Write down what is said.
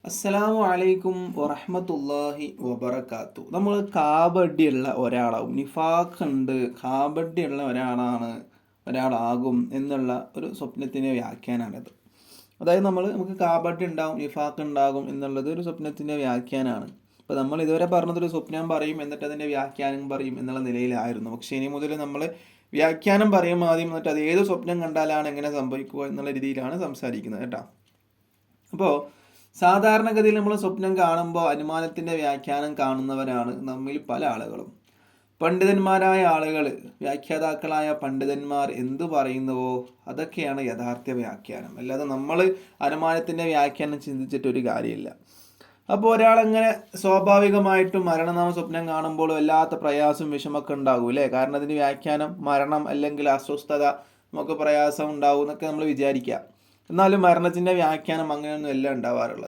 അസ്സലാമു അലൈക്കും വറഹ്മത്തുള്ളാഹി വബറകാത്തു. നമ്മൾ കാബഡിയുള്ള ഒരാളാവും, നിഫാഖ് ഉണ്ട്, കാബഡിയുള്ള ഒരാളാകും എന്നുള്ള ഒരു സ്വപ്നത്തിൻ്റെ വ്യാഖ്യാനമാണിത്. അതായത് നമുക്ക് കാബഡി ഉണ്ടാകും, നിഫാഖ് ഉണ്ടാകും എന്നുള്ളത് ഒരു സ്വപ്നത്തിൻ്റെ വ്യാഖ്യാനമാണ്. അപ്പോൾ നമ്മൾ ഇതുവരെ പറഞ്ഞതൊരു സ്വപ്നം പറയും എന്നിട്ട് അതിൻ്റെ വ്യാഖ്യാനം പറയും എന്നുള്ള നിലയിലായിരുന്നു. പക്ഷേ ഇനി മുതൽ നമ്മൾ വ്യാഖ്യാനം പറയും ആദ്യം, എന്നിട്ട് അത് ഏത് സ്വപ്നം കണ്ടാലാണ് എങ്ങനെ സംഭവിക്കുക എന്നുള്ള രീതിയിലാണ് സംസാരിക്കുന്നത് കേട്ടോ. അപ്പോൾ സാധാരണഗതിയിൽ നമ്മൾ സ്വപ്നം കാണുമ്പോൾ അനുമാനത്തിൻ്റെ വ്യാഖ്യാനം കാണുന്നവരാണ് നമ്മിൽ പല ആളുകളും. പണ്ഡിതന്മാരായ ആളുകൾ, വ്യാഖ്യാതാക്കളായ പണ്ഡിതന്മാർ എന്തു പറയുന്നുവോ അതൊക്കെയാണ് യഥാർത്ഥ വ്യാഖ്യാനം. അല്ലാതെ നമ്മൾ അനുമാനത്തിൻ്റെ വ്യാഖ്യാനം ചിന്തിച്ചിട്ടൊരു കാര്യമില്ല. അപ്പോൾ ഒരാളങ്ങനെ സ്വാഭാവികമായിട്ടും മരണനാമ സ്വപ്നം കാണുമ്പോൾ വല്ലാത്ത പ്രയാസം വിഷമൊക്കെ ഉണ്ടാകും അല്ലേ? കാരണം അതിന് വ്യാഖ്യാനം മരണം അല്ലെങ്കിൽ അസ്വസ്ഥത, നമുക്ക് പ്രയാസം ഉണ്ടാവും എന്നൊക്കെ നമ്മൾ വിചാരിക്കുക. എന്നാലും മരണത്തിൻ്റെ വ്യാഖ്യാനം അങ്ങനെയൊന്നും അല്ല ഉണ്ടാവാറുള്ളത്.